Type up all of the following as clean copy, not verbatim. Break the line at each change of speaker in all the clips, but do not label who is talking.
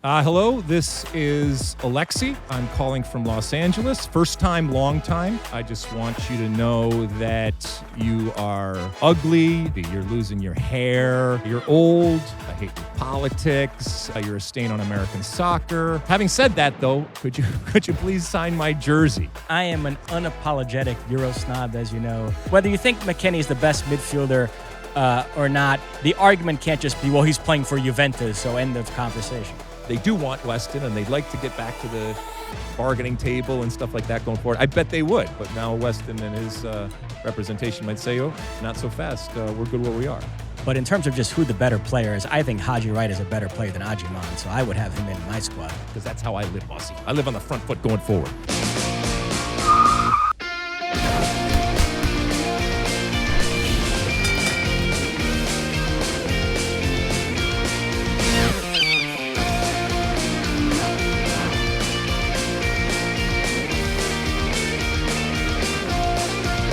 Hello, this is Alexi. I'm calling from Los Angeles. First time, long time. I just want you to know that you are ugly, you're losing your hair, you're old, I hate your politics, you're a stain on American soccer. Having said that, though, could you please sign my jersey?
I am an unapologetic Euro snob, as you know. Whether you think McKennie is the best midfielder or not, the argument can't just be, well, he's playing for Juventus, so end of conversation.
They do want Weston, and they'd like to get back to the bargaining table and stuff like that going forward. I bet they would, but now Weston and his representation might say, oh, not so fast. We're good where we are.
But in terms of just who the better player is, I think Haji Wright is a better player than Ajiman, so I would have him in my squad.
Because that's how I live, Bossy. I live on the front foot going forward.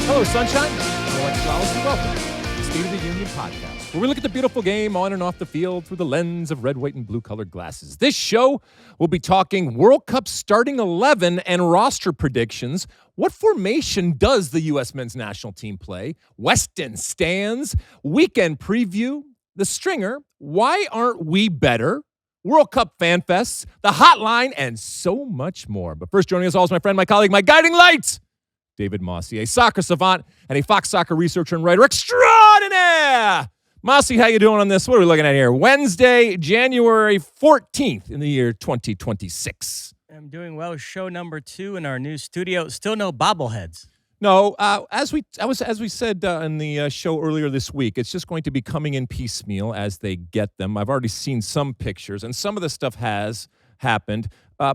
Hello, Sunshine. I'm Alexi Lalas, and welcome to the State of the Union podcast, where we look at the beautiful game on and off the field through the lens of red, white, and blue-colored glasses. This show, we'll be talking World Cup starting 11 and roster predictions. What formation does the U.S. men's national team play? Weston stands, weekend preview, the stringer, why aren't we better? World Cup fan fests, the hotline, and so much more. But first, joining us all is my friend, my colleague, my guiding light, David Mossy, a soccer savant and a Fox Soccer researcher and writer extraordinaire. Mossy, how you doing on this? What are we looking at here? Wednesday, January 14th in the year 2026.
I'm doing well. Show number 2 in our new studio. Still no bobbleheads.
No, as we said in the show earlier this week, it's just going to be coming in piecemeal as they get them. I've already seen some pictures, and some of the stuff has happened.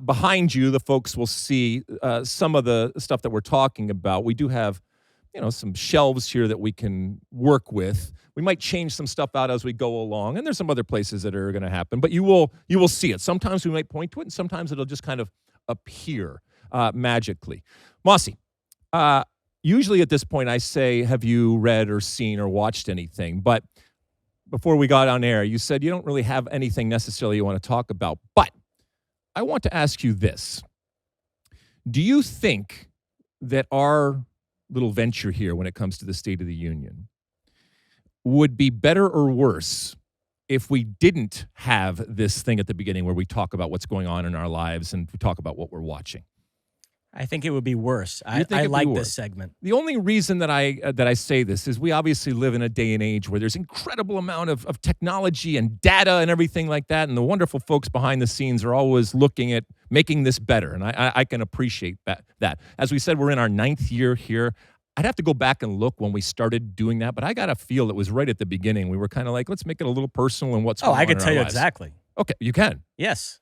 Behind you, the folks will see some of the stuff that we're talking about. We do have, some shelves here that we can work with. We might change some stuff out as we go along, and there's some other places that are going to happen. But you will see it. Sometimes we might point to it, and sometimes it'll just kind of appear magically. Mossy, usually at this point I say, have you read or seen or watched anything? But before we got on air, you said you don't really have anything necessarily you want to talk about. But I want to ask you this. Do you think that our little venture here when it comes to the State of the Union would be better or worse if we didn't have this thing at the beginning where we talk about what's going on in our lives and we talk about what we're watching?
I think it would be worse. I like this segment.
The only reason that I say this is we obviously live in a day and age where there's incredible amount of technology and data and everything like that, and the wonderful folks behind the scenes are always looking at making this better, and I can appreciate that. As we said, we're in our 9th year here. I'd have to go back and look when we started doing that, but I got to feel it was right at the beginning. We were kind of like, let's make it a little personal and what's going on
I could
in
tell you
our lives.
exactly.
Okay, you can.
Yes.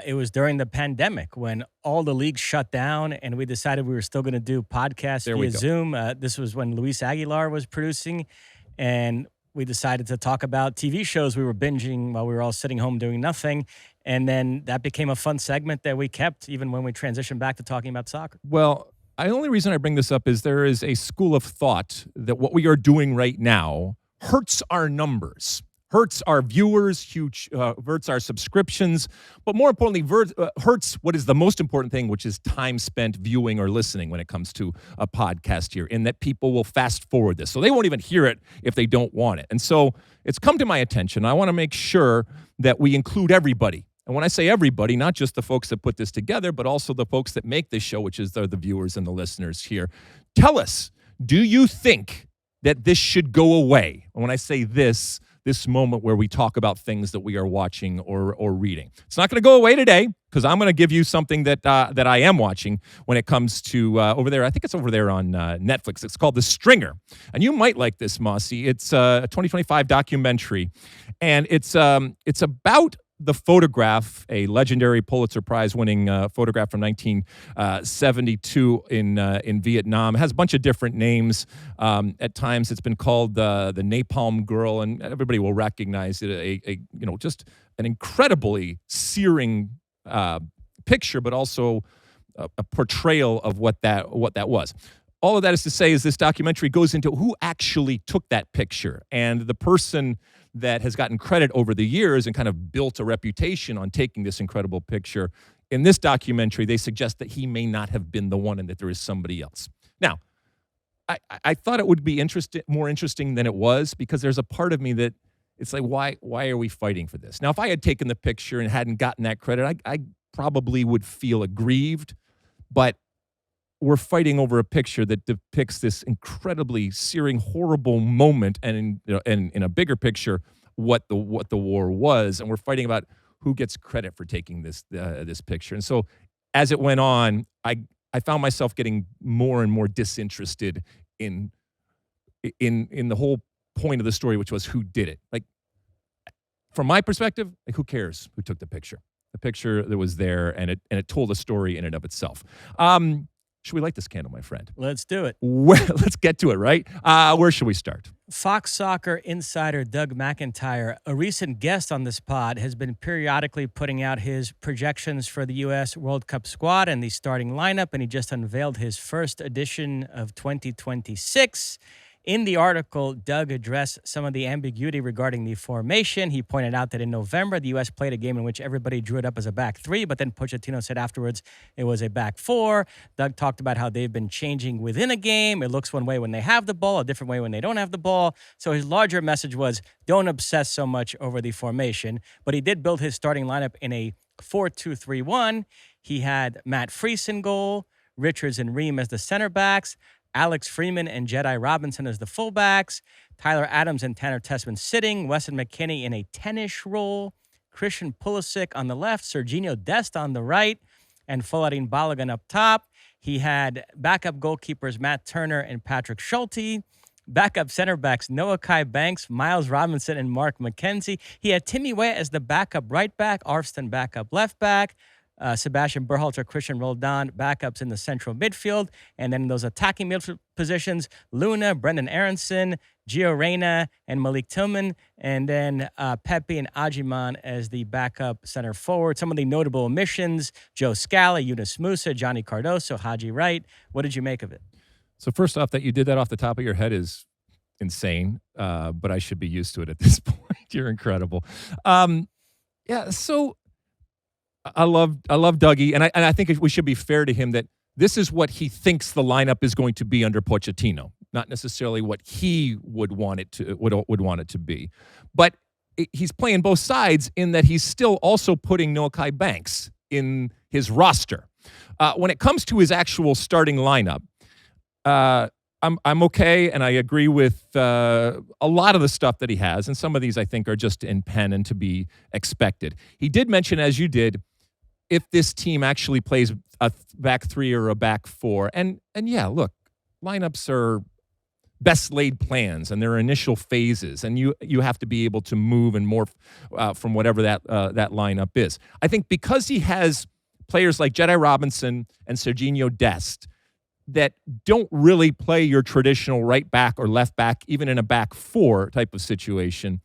It was during the pandemic when all the leagues shut down and we decided we were still going to do podcasts via Zoom. This was when Luis Aguilar was producing, and we decided to talk about TV shows we were binging while we were all sitting home doing nothing. And then that became a fun segment that we kept even when we transitioned back to talking about soccer.
Well, the only reason I bring this up is there is a school of thought that what we are doing right now hurts our numbers. Hurts our viewers, hurts our subscriptions, but more importantly, hurts what is the most important thing, which is time spent viewing or listening when it comes to a podcast here, in that people will fast forward this. So they won't even hear it if they don't want it. And so it's come to my attention. I want to make sure that we include everybody. And when I say everybody, not just the folks that put this together, but also the folks that make this show, which is the viewers and the listeners here. Tell us, do you think that this should go away? And when I say this moment where we talk about things that we are watching or reading. It's not going to go away today because I'm going to give you something that I am watching when it comes to over there. I think it's over there on Netflix. It's called The Stringer. And you might like this, Mossy. It's a 2025 documentary. And it's about the photograph, a legendary Pulitzer Prize-winning photograph from 1972 in Vietnam. It has a bunch of different names. At times, it's been called the Napalm Girl, and everybody will recognize it. Just an incredibly searing picture, but also a portrayal of what that was. All of that is to say is this documentary goes into who actually took that picture, and the person that has gotten credit over the years and kind of built a reputation on taking this incredible picture. In this documentary, they suggest that he may not have been the one and that there is somebody else. Now, I thought it would be more interesting than it was, because there's a part of me that it's like, why are we fighting for this? Now, if I had taken the picture and hadn't gotten that credit, I probably would feel aggrieved, but we're fighting over a picture that depicts this incredibly searing, horrible moment, and in a bigger picture, what the war was, and we're fighting about who gets credit for taking this picture. And so, as it went on, I found myself getting more and more disinterested in the whole point of the story, which was who did it. Like, from my perspective, like, who cares who took the picture? The picture that was there, and it told a story in and of itself. Should we light this candle, my friend?
Let's do it.
Well, let's get to it, right? Where should we start?
Fox Soccer Insider Doug McIntyre, a recent guest on this pod, has been periodically putting out his projections for the U.S. World Cup squad and the starting lineup, and he just unveiled his first edition of 2026. In the article, Doug addressed some of the ambiguity regarding the formation. He pointed out that in November, the U.S. played a game in which everybody drew it up as a back three, but then Pochettino said afterwards it was a back four. Doug talked about how they've been changing within a game. It looks one way when they have the ball, a different way when they don't have the ball. So his larger message was, don't obsess so much over the formation. But he did build his starting lineup in a 4-2-3-1. He had Matt Freese in goal, Richards and Ream as the center backs, Alex Freeman and Jedi Robinson as the fullbacks, Tyler Adams and Tanner Tessmann sitting, Weston McKennie in a 10-ish role, Christian Pulisic on the left, Serginho Dest on the right, and Folarin Balogun up top. He had backup goalkeepers Matt Turner and Patrick Schulte, backup center backs Noah Kai Banks, Miles Robinson, and Mark McKenzie. He had Timmy Weah as the backup right back, Arfston backup left back, Sebastian Berhalter, Christian Roldan, backups in the central midfield. And then in those attacking midfield positions, Luna, Brendan Aronson, Gio Reyna, and Malik Tillman. And then Pepe and Ajiman as the backup center forward. Some of the notable omissions, Joe Scala, Yunus Musah, Johnny Cardoso, Haji Wright. What did you make of it?
So first off, that you did that off the top of your head is insane, but I should be used to it at this point. You're incredible. Yeah, so I love Dougie, and I think we should be fair to him that this is what he thinks the lineup is going to be under Pochettino, not necessarily what he would want it to be. But he's playing both sides in that he's still also putting Noah Kai Banks in his roster. When it comes to his actual starting lineup, I'm okay, and I agree with a lot of the stuff that he has, and some of these I think are just in pen and to be expected. He did mention, as you did, if this team actually plays a back three or a back four. And yeah, look, lineups are best laid plans and their initial phases, and you have to be able to move and morph from whatever that lineup is. I think because he has players like Jedi Robinson and Serginho Dest that don't really play your traditional right back or left back, even in a back four type of situation,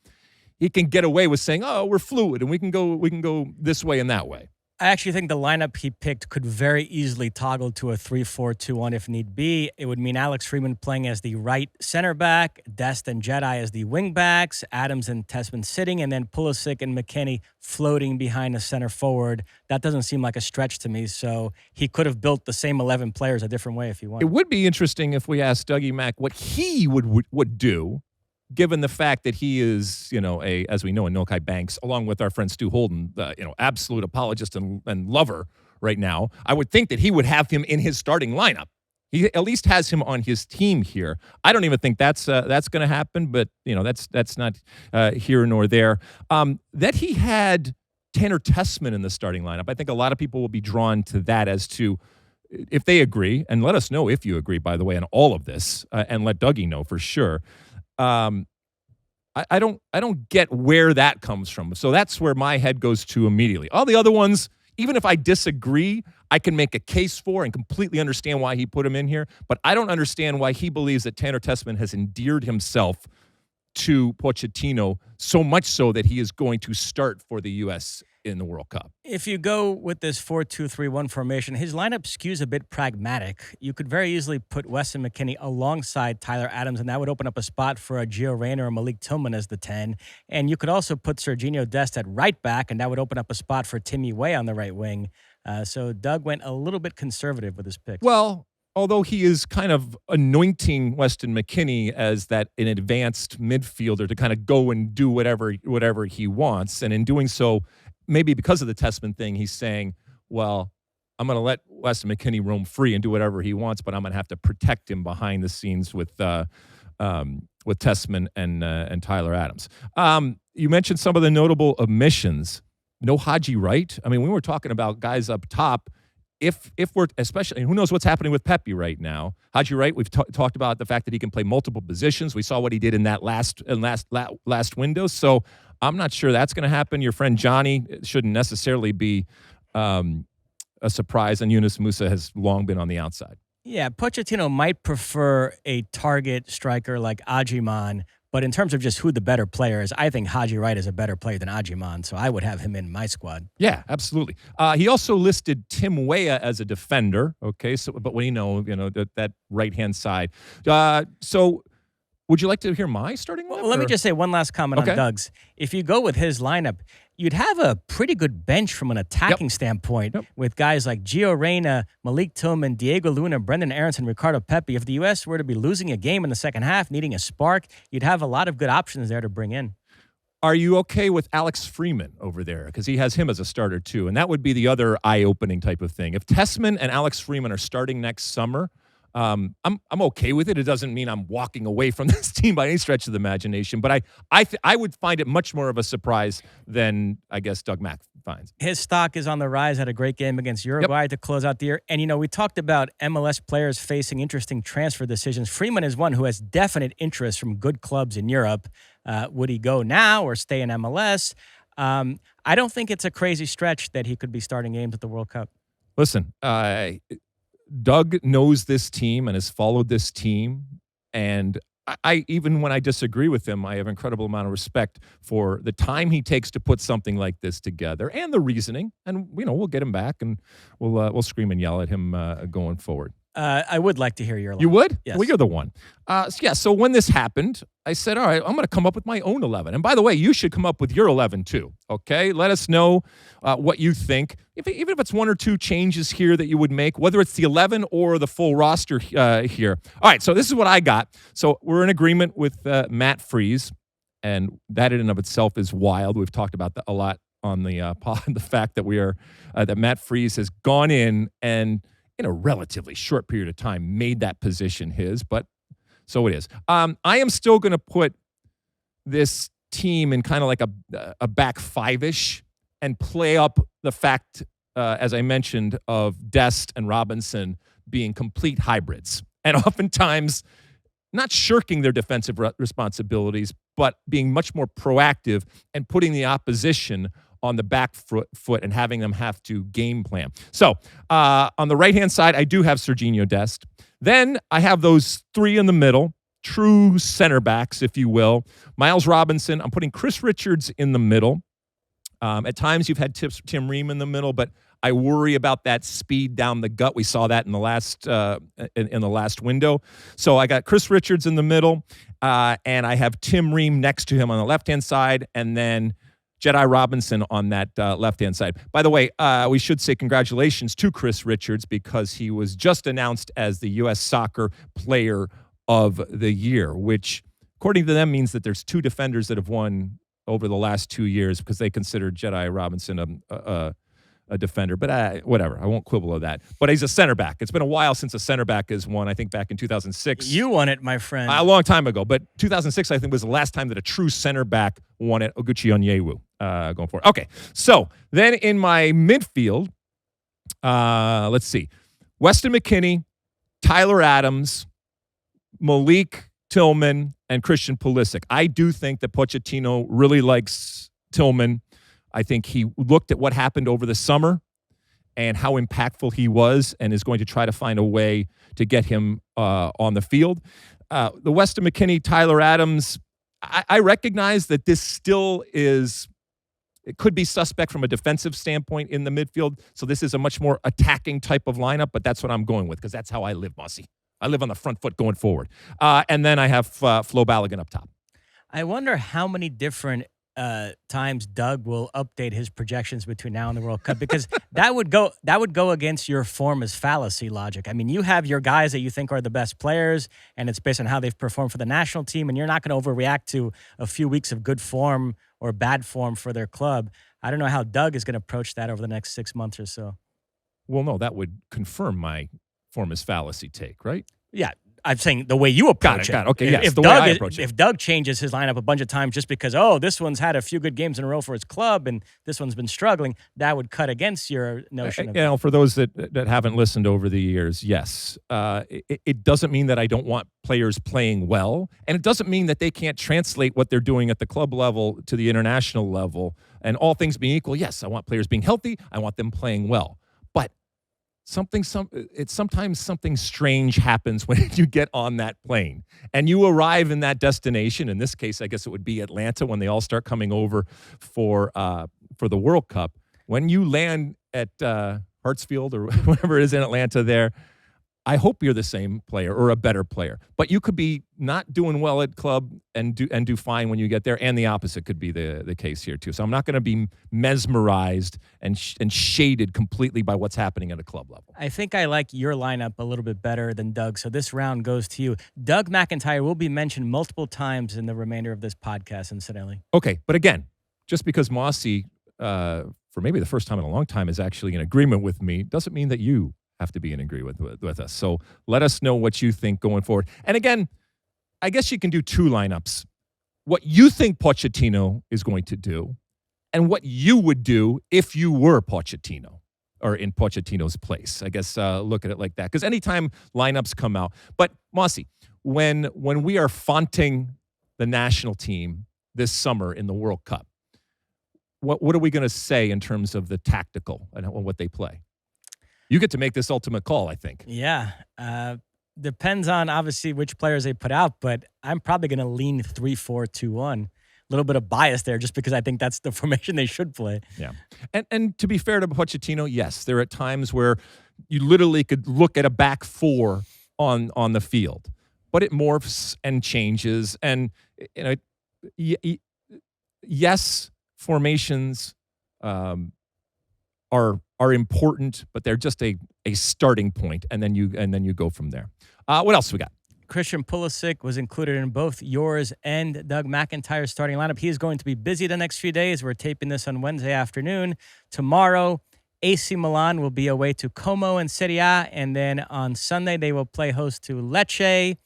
he can get away with saying, "Oh, we're fluid and we can go this way and that way."
I actually think the lineup he picked could very easily toggle to a 3-4-2-1 if need be. It would mean Alex Freeman playing as the right center back, Dest and Jedi as the wing backs, Adams and Tessmann sitting, and then Pulisic and McKennie floating behind the center forward. That doesn't seem like a stretch to me, so he could have built the same 11 players a different way if he wanted.
It would be interesting if we asked Dougie Mack what he would do, given the fact that he is, as we know, in Noah Kai Banks, along with our friend Stu Holden, absolute apologist and lover right now. I would think that he would have him in his starting lineup. He at least has him on his team here. I don't even think that's going to happen, but that's not here nor there. That he had Tanner Tessmann in the starting lineup, I think a lot of people will be drawn to that as to if they agree, and let us know if you agree, by the way, on all of this, and let Dougie know for sure. I don't get where that comes from. So that's where my head goes to immediately. All the other ones, even if I disagree, I can make a case for and completely understand why he put him in here. But I don't understand why he believes that Tanner Tessmann has endeared himself to Pochettino, so much so that he is going to start for the U.S. in the World Cup.
If you go with this 4-2-3-1 formation, his lineup skews a bit pragmatic. You could very easily put Weston McKennie alongside Tyler Adams, and that would open up a spot for a Gio Reyna or Malik Tillman as the 10. And you could also put Serginho Dest at right back, and that would open up a spot for Timmy Way on the right wing. So Doug went a little bit conservative with his picks.
Well, although he is kind of anointing Weston McKennie as that an advanced midfielder to kind of go and do whatever he wants, and in doing so, maybe because of the Tessmann thing, he's saying, well, I'm going to let Weston McKennie roam free and do whatever he wants, but I'm going to have to protect him behind the scenes with Tessmann and Tyler Adams. You mentioned some of the notable omissions. No Haji Wright. I mean, we were talking about guys up top. If we're especially, who knows what's happening with Pepe right now? Haji Wright, we've talked about the fact that he can play multiple positions. We saw what he did in that last window. So I'm not sure that's going to happen. Your friend Johnny shouldn't necessarily be a surprise, and Yunus Musah has long been on the outside.
Yeah, Pochettino might prefer a target striker like Ajiman, but in terms of just who the better player is, I think Haji Wright is a better player than Ajiman, so I would have him in my squad.
Yeah, absolutely. He also listed Tim Weah as a defender. Okay, so but we know that right hand side. So would you like to hear my starting lineup?
Well, let me just say one last comment on Doug's. If you go with his lineup, you'd have a pretty good bench from an attacking standpoint with guys like Gio Reyna, Malik Tillman, Diego Luna, Brendan Aronson, Ricardo Pepi. If the U.S. were to be losing a game in the second half, needing a spark, you'd have a lot of good options there to bring in.
Are you okay with Alex Freeman over there? Because he has him as a starter too, and that would be the other eye-opening type of thing. If Tessmann and Alex Freeman are starting next summer, I'm okay with it. It doesn't mean I'm walking away from this team by any stretch of the imagination, but I would find it much more of a surprise than I guess Doug Mack finds.
His stock is on the rise. Had a great game against Uruguay to close out the year. And, we talked about MLS players facing interesting transfer decisions. Freeman is one who has definite interest from good clubs in Europe. Would he go now or stay in MLS? I don't think it's a crazy stretch that he could be starting games at the World Cup.
Listen, Doug knows this team and has followed this team, and I even when I disagree with him, I have an incredible amount of respect for the time he takes to put something like this together and the reasoning. And we'll get him back, and we'll scream and yell at him going forward.
I would like to hear your 11.
You would?
Yes.
Well, you're the one. So when this happened, I said, all right, I'm going to come up with my own 11. And by the way, you should come up with your 11 too, okay? Let us know what you think. Even if it's one or two changes here that you would make, whether it's the 11 or the full roster here. All right, so this is what I got. So we're in agreement with Matt Freese, and that in and of itself is wild. We've talked about that a lot on the pod, the fact that that Matt Freese has gone in and in a relatively short period of time, made that position his, but so it is. I am still going to put this team in kind of like a back five-ish and play up the fact, as I mentioned, of Dest and Robinson being complete hybrids and oftentimes not shirking their defensive responsibilities, but being much more proactive and putting the opposition on the back foot and having them have to game plan. So on the right-hand side, I do have Serginho Dest. Then I have those three in the middle, true center backs, if you will. Miles Robinson. I'm putting Chris Richards in the middle. At times you've had Tim Ream in the middle, but I worry about that speed down the gut. We saw that in the last window. So I got Chris Richards in the middle, and I have Tim Ream next to him on the left-hand side, and then Jedi Robinson on that left-hand side. By the way, we should say congratulations to Chris Richards because he was just announced as the U.S. Soccer Player of the Year, which, according to them, means that there's two defenders that have won over the last 2 years because they consider Jedi Robinson a defender. But whatever, I won't quibble with that. But he's a center back. It's been a while since a center back has won. I think back in 2006.
You won it, my friend.
A long time ago. But 2006, I think, was the last time that a true center back won it. Oguchi Onyewu going forward. Okay, so then in my midfield, let's see. Weston McKennie, Tyler Adams, Malik Tillman, and Christian Pulisic. I do think that Pochettino really likes Tillman. I think he looked at what happened over the summer and how impactful he was and is going to try to find a way to get him on the field. The Weston McKennie, Tyler Adams, I recognize that this still is. It could be suspect from a defensive standpoint in the midfield. So this is a much more attacking type of lineup, but that's what I'm going with because that's how I live, Mossy. I live on the front foot going forward. And then I have Flo Balogun up top.
I wonder how many different times Doug will update his projections between now and the World Cup, because that would go against your form as fallacy logic. I mean, you have your guys that you think are the best players, and it's based on how they've performed for the national team, and you're not going to overreact to a few weeks of good form or bad form for their club. I don't know how Doug is going to approach that over the next 6 months or so.
Well, no, that would confirm my form as fallacy take, right?
Yeah. I'm saying the way you approach it.
Got it. Okay, yes,
the way I approach it. If Doug changes his lineup a bunch of times just because, this one's had a few good games in a row for his club and this one's been struggling, that would cut against your notion of
for those that haven't listened over the years, yes. It doesn't mean that I don't want players playing well, and it doesn't mean that they can't translate what they're doing at the club level to the international level. And all things being equal, yes, I want players being healthy. I want them playing well. But sometimes something strange happens when you get on that plane and you arrive in that destination. In this case, I guess it would be Atlanta when they all start coming over for the World Cup. When you land at Hartsfield or whatever it is in Atlanta there, I hope you're the same player or a better player. But you could be not doing well at club and do fine when you get there, and the opposite could be the case here too. So I'm not going to be mesmerized and shaded completely by what's happening at a club level.
I think I like your lineup a little bit better than Doug, so this round goes to you. Doug McIntyre will be mentioned multiple times in the remainder of this podcast, incidentally.
Okay, but again, just because Mossy, for maybe the first time in a long time, is actually in agreement with me, doesn't mean that you have to be in agreement with us. So let us know what you think going forward. And again, I guess you can do two lineups. What you think Pochettino is going to do and what you would do if you were Pochettino or in Pochettino's place. I guess look at it like that. Because anytime lineups come out. But Mossy, when we are fonting the national team this summer in the World Cup, what are we going to say in terms of the tactical and what they play? You get to make this ultimate call, I think.
Yeah. Depends on, obviously, which players they put out, but I'm probably going to lean 3-4-2-1. A little bit of bias there just because I think that's the formation they should play.
Yeah. And to be fair to Pochettino, yes, there are times where you literally could look at a back four on the field, but it morphs and changes. And, yes, formations are important, but they're just a starting point, and then you go from there. What else we got?
Christian Pulisic was included in both yours and Doug McIntyre's starting lineup. He is going to be busy the next few days. We're taping this on Wednesday afternoon. Tomorrow, AC Milan will be away to Como in Serie A, and then on Sunday they will play host to Lecce.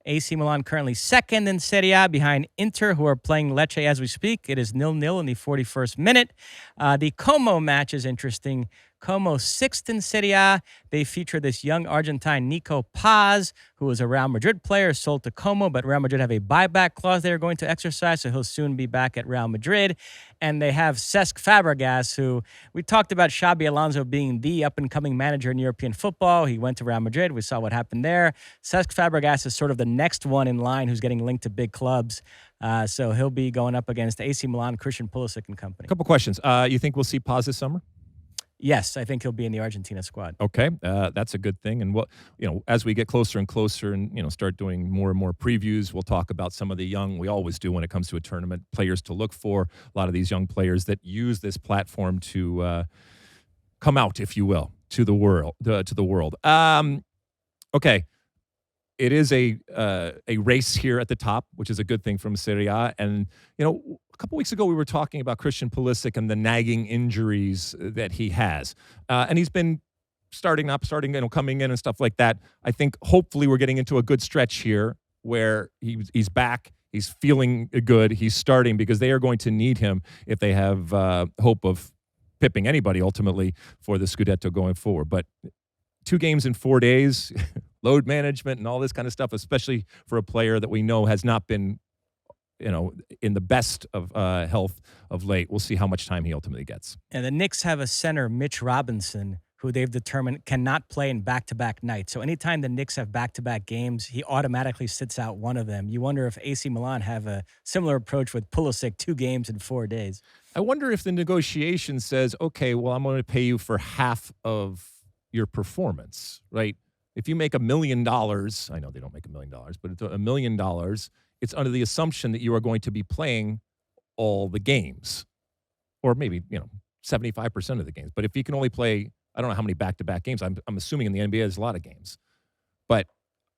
AC Milan currently second in Serie A behind Inter, who are playing Lecce as we speak. It is 0-0 in the 41st minute. The Como match is interesting. Como sixth in Serie A. They feature this young Argentine Nico Paz, who is a Real Madrid player, sold to Como, but Real Madrid have a buyback clause they're going to exercise, so he'll soon be back at Real Madrid. And they have Cesc Fabregas, who we talked about Xabi Alonso being the up-and-coming manager in European football. He went to Real Madrid. We saw what happened there. Cesc Fabregas is sort of the next one in line who's getting linked to big clubs. So he'll be going up against AC Milan, Christian Pulisic and company.
A couple questions. You think we'll see Paz this summer?
Yes, I think he'll be in the Argentina squad.
Okay, that's a good thing. And as we get closer and closer, and start doing more and more previews, we'll talk about some of the young. We always do when it comes to a tournament, players to look for. A lot of these young players that use this platform to come out, if you will, to the world. Okay, it is a race here at the top, which is a good thing from Serie A. And a couple weeks ago, we were talking about Christian Pulisic and the nagging injuries that he has. And he's been starting, coming in and stuff like that. I think hopefully we're getting into a good stretch here where he's back. He's feeling good. He's starting because they are going to need him if they have hope of pipping anybody ultimately for the Scudetto going forward. But 2 games in 4 days, load management and all this kind of stuff, especially for a player that we know has not been in the best of health of late. We'll see how much time he ultimately gets.
And the Knicks have a center, Mitch Robinson, who they've determined cannot play in back-to-back nights. So anytime the Knicks have back-to-back games, he automatically sits out one of them. You wonder if AC Milan have a similar approach with Pulisic, 2 games in 4 days.
I wonder if the negotiation says, okay, well, I'm going to pay you for half of your performance, right? If you make $1 million, I know they don't make $1 million, but it's $1 million, it's under the assumption that you are going to be playing all the games, or maybe, 75% of the games. But if you can only play, I don't know how many back-to-back games. I'm assuming in the NBA there's a lot of games. But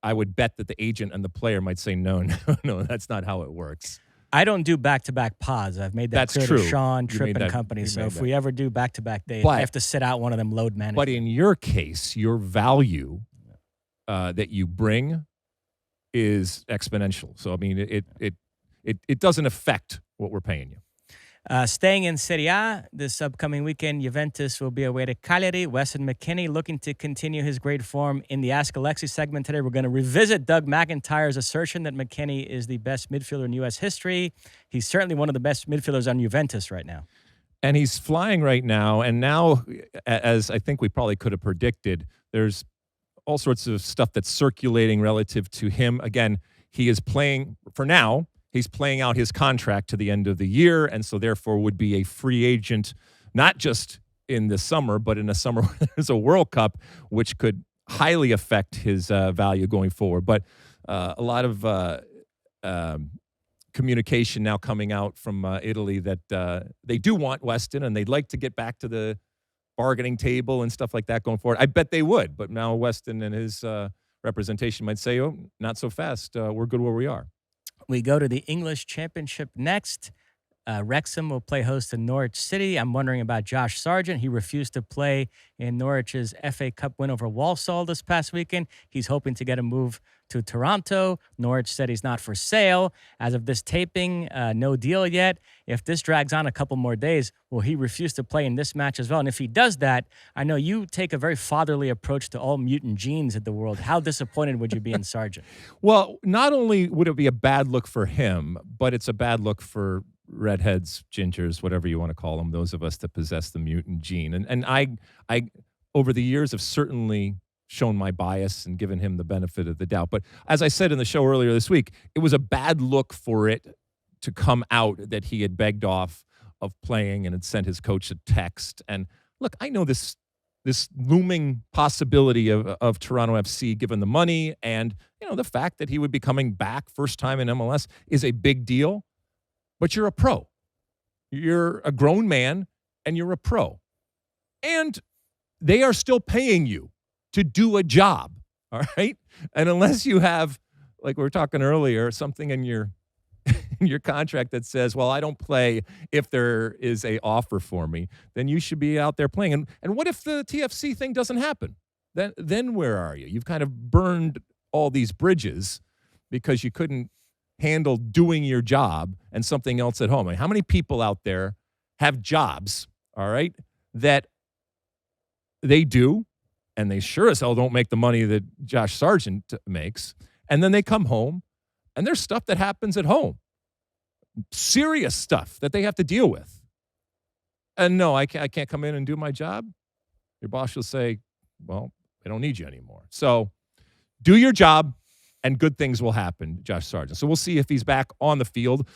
I would bet that the agent and the player might say, no, that's not how it works.
I don't do back-to-back pods. I've made that clear to Sean, Tripp, and company. So if we ever do back-to-back days, I have to sit out one of them load management.
But in your case, your value that you bring is exponential. So, I mean, it doesn't affect what we're paying you.
Staying in Serie A, this upcoming weekend, Juventus will be away to Cagliari. Weston McKennie looking to continue his great form. In the Ask Alexi segment today, we're going to revisit Doug McIntyre's assertion that McKennie is the best midfielder in U.S. history. He's certainly one of the best midfielders on Juventus right now.
And he's flying right now. And now, as I think we probably could have predicted, there's all sorts of stuff that's circulating relative to him. Again, he is playing, for now, he's playing out his contract to the end of the year, and so therefore would be a free agent, not just in the summer, but in a summer where there's a World Cup, which could highly affect his value going forward. But a lot of communication now coming out from Italy that they do want Weston, and they'd like to get back to the bargaining table and stuff like that going forward. I bet they would, but now Weston and his representation might say, oh, not so fast. We're good where we are.
We go to the English Championship next. Wrexham will play host to Norwich City. I'm wondering about Josh Sargent. He refused to play in Norwich's FA Cup win over Walsall this past weekend. He's hoping to get a move to Toronto. Norwich said he's not for sale. As of this taping, no deal yet. If this drags on a couple more days, will he refuse to play in this match as well? And if he does that, I know you take a very fatherly approach to all mutant genes in the world. How disappointed would you be in Sargent?
Well, not only would it be a bad look for him, but it's a bad look for redheads, gingers, whatever you want to call them, those of us that possess the mutant gene. And I over the years have certainly shown my bias and given him the benefit of the doubt. But as I said in the show earlier this week, it was a bad look for it to come out that he had begged off of playing and had sent his coach a text. And look, I know this looming possibility of Toronto FC given the money and, the fact that he would be coming back first time in MLS is a big deal. But you're a pro. You're a grown man, and you're a pro. And they are still paying you to do a job, all right? And unless you have, like we were talking earlier, something in your contract that says, well, I don't play if there is a offer for me, then you should be out there playing. And what if the TFC thing doesn't happen? Then where are you? You've kind of burned all these bridges because you couldn't handle doing your job and something else at home. I mean, how many people out there have jobs, all right, that they do, and they sure as hell don't make the money that Josh Sargent makes, and then they come home, and there's stuff that happens at home, serious stuff that they have to deal with. And no, I can't come in and do my job. Your boss will say, well, I don't need you anymore. So do your job, and good things will happen, Josh Sargent. So we'll see if he's back on the field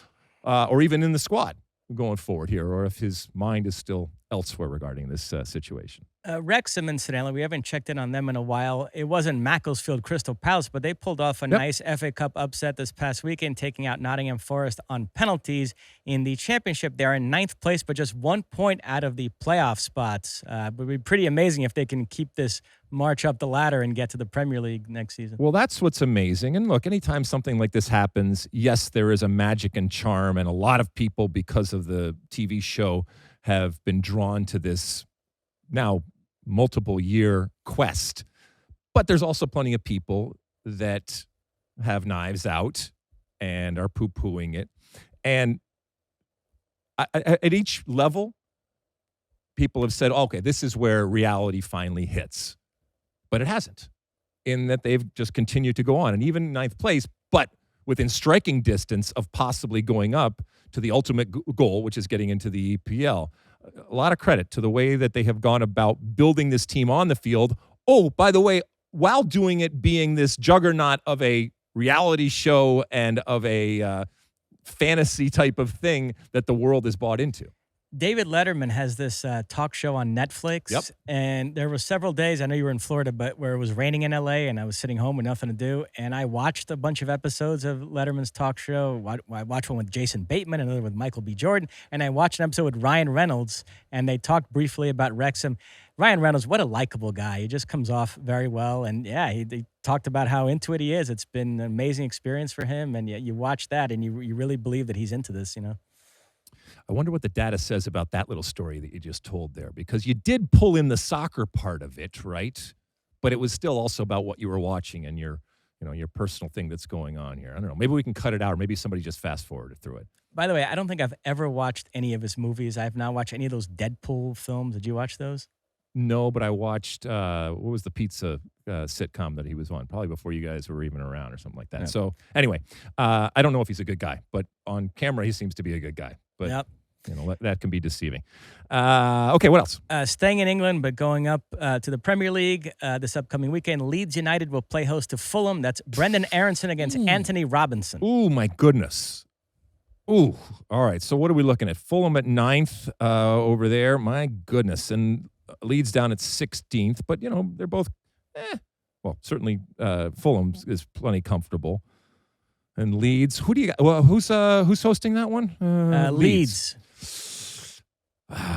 or even in the squad going forward here, or if his mind is still elsewhere regarding this situation.
Wrexham, incidentally, we haven't checked in on them in a while. It wasn't Macclesfield Crystal Palace, but they pulled off a nice FA Cup upset this past weekend, taking out Nottingham Forest on penalties. In the championship, they're in 9th place, but just 1 point out of the playoff spots. It would be pretty amazing if they can keep this march up the ladder and get to the Premier League next season.
Well, that's what's amazing. And look, anytime something like this happens, yes, there is a magic and charm, and a lot of people, because of the TV show, have been drawn to this now multiple-year quest. But there's also plenty of people that have knives out and are poo-pooing it. And at each level, people have said, okay, this is where reality finally hits. But it hasn't, in that they've just continued to go on. And even 9th place, but within striking distance of possibly going up to the ultimate goal, which is getting into the EPL. a lot of credit to the way that they have gone about building this team on the field. Oh, by the way, while doing it being this juggernaut of a reality show and of a fantasy type of thing that the world is bought into.
David Letterman has this talk show on Netflix.
Yep.
And there were several days, I know you were in Florida, but where it was raining in LA and I was sitting home with nothing to do. And I watched a bunch of episodes of Letterman's talk show. I watched one with Jason Bateman, another with Michael B. Jordan. And I watched an episode with Ryan Reynolds, and they talked briefly about Wrexham. Ryan Reynolds, what a likable guy. He just comes off very well. And yeah, he talked about how into it he is. It's been an amazing experience for him. And you watch that and you really believe that he's into this,
I wonder what the data says about that little story that you just told there, because you did pull in the soccer part of it, right? But it was still also about what you were watching and your personal thing that's going on here. I don't know. Maybe we can cut it out, or maybe somebody just fast forwarded through it.
By the way, I don't think I've ever watched any of his movies. I have not watched any of those Deadpool films. Did you watch those?
No, but I watched, what was the pizza sitcom that he was on? Probably before you guys were even around or something like that.
Yeah.
So anyway, I don't know if he's a good guy, but on camera, he seems to be a good guy. But
yep.
That can be deceiving. Okay, what else?
Staying in England, but going up to the Premier League this upcoming weekend, Leeds United will play host to Fulham. That's Brendan Aronson against Anthony Robinson.
Ooh, my goodness. Ooh, all right. So what are we looking at? Fulham at 9th over there. My goodness. And Leeds down at 16th. But, they're both, well, certainly Fulham is plenty comfortable. And Leeds, who do you got? Well, who's hosting that one?
Leeds.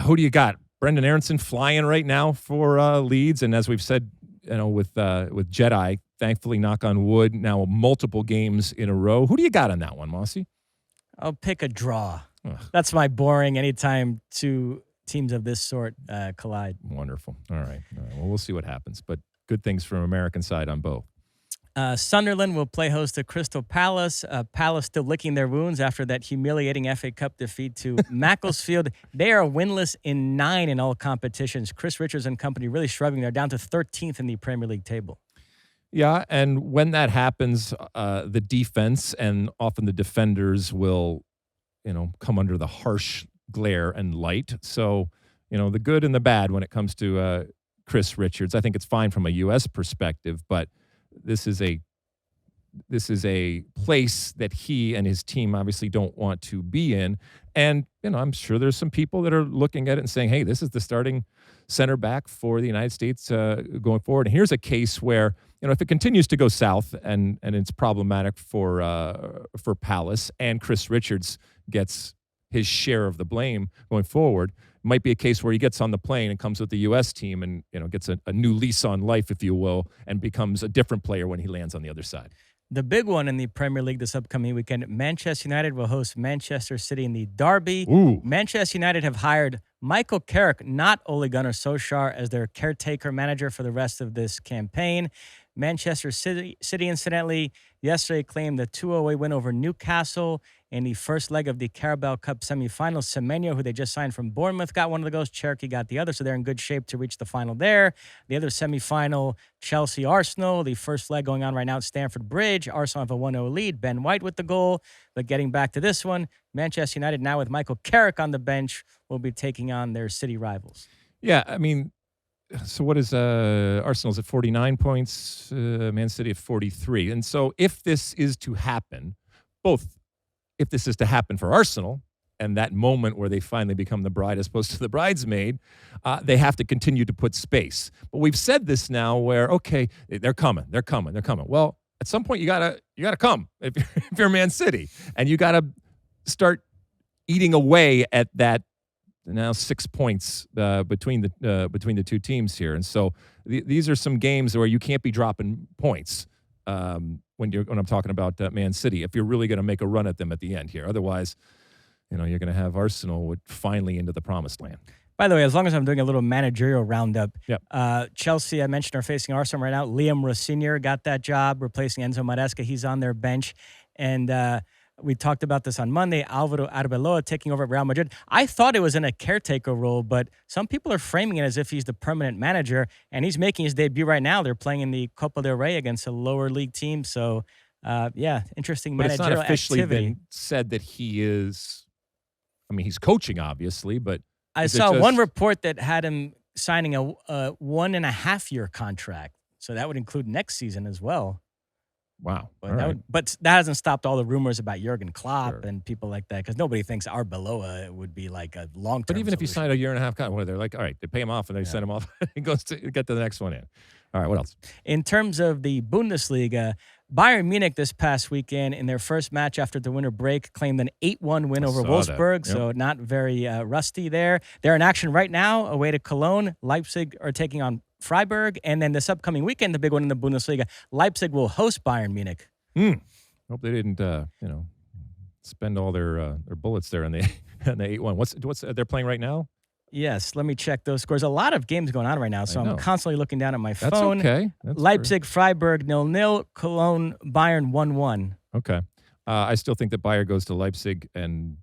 Who do you got? Brendan Aronson flying right now for Leeds, and as we've said, with Jedi, thankfully, knock on wood, now multiple games in a row. Who do you got on that one, Mossy?
I'll pick a draw. Ugh. That's my boring. Anytime two teams of this sort collide.
Wonderful. All right. Well, we'll see what happens, but good things from American side on both.
Sunderland will play host to Crystal Palace. Palace still licking their wounds after that humiliating FA Cup defeat to Macclesfield. They are winless in 9 in all competitions. Chris Richards and company really struggling. They're down to 13th in the Premier League table.
Yeah, and when that happens, the defense and often the defenders will, come under the harsh glare and light. So, the good and the bad when it comes to Chris Richards. I think it's fine from a U.S. perspective, but this is a place that he and his team obviously don't want to be in. And, I'm sure there's some people that are looking at it and saying, hey, this is the starting center back for the United States going forward. And here's a case where, if it continues to go south and it's problematic for Palace and Chris Richards gets his share of the blame going forward, might be a case where he gets on the plane and comes with the U.S. team and, gets a new lease on life, if you will, and becomes a different player when he lands on the other side.
The big one in the Premier League this upcoming weekend, Manchester United will host Manchester City in the Derby.
Ooh.
Manchester United have hired Michael Carrick, not Ole Gunnar Solskjaer, as their caretaker manager for the rest of this campaign. Manchester City, incidentally, yesterday claimed the 2-0 away win over Newcastle in the first leg of the Carabao Cup semifinal. Semenyo, who they just signed from Bournemouth, got one of the goals. Cherokee got the other, so they're in good shape to reach the final there. The other semifinal, Chelsea-Arsenal, the first leg going on right now at Stamford Bridge. Arsenal have a 1-0 lead. Ben White with the goal. But getting back to this one, Manchester United now with Michael Carrick on the bench will be taking on their city rivals.
Yeah, I mean, so what is Arsenal's at 49 points, Man City at 43. And so if this is to happen, if this is to happen for Arsenal and that moment where they finally become the bride as opposed to the bridesmaid, they have to continue to put space. But we've said this now where, okay, they're coming. Well, at some point you gotta come if you're Man City, and you gotta start eating away at that. Now 6 points between the two teams here, and so these are some games where you can't be dropping points when I'm talking about Man City. If you're really going to make a run at them at the end here, otherwise, you're going to have Arsenal finally into the promised land.
By the way, as long as I'm doing a little managerial roundup,
yep.
Chelsea, I mentioned, are facing Arsenal right now. Liam Rossinier got that job, replacing Enzo Maresca. He's on their bench, and we talked about this on Monday. Alvaro Arbeloa taking over at Real Madrid. I thought it was in a caretaker role, but some people are framing it as if he's the permanent manager, and he's making his debut right now. They're playing in the Copa del Rey against a lower league team. So, interesting
but
managerial
it's not officially
activity.
been said that he is. I mean, he's coaching, obviously, but
I saw one report that had him signing a 1.5-year contract. So that would include next season as well.
Wow.
But that hasn't stopped all the rumors about Jurgen Klopp and people like that, because nobody thinks Arbeloa would be like a long-term
But even
solution.
if he signed a 1.5-year contract, they're like, all right, they pay him off and they send him off. He goes to get to the next one in. All right, what else?
In terms of the Bundesliga, Bayern Munich this past weekend in their first match after the winter break claimed an 8-1 win over Wolfsburg, so not very rusty there. They're in action right now away to Cologne. Leipzig are taking on Freiburg, and then this upcoming weekend, the big one in the Bundesliga, Leipzig will host Bayern Munich.
Hope they didn't, spend all their bullets there in the 8-1. What's they're playing right now?
Yes, let me check those scores. A lot of games going on right now, so I'm constantly looking down at my phone.
That's okay.
Leipzig, Freiburg 0-0, Cologne, Bayern 1-1.
Okay. I still think that Bayern goes to Leipzig and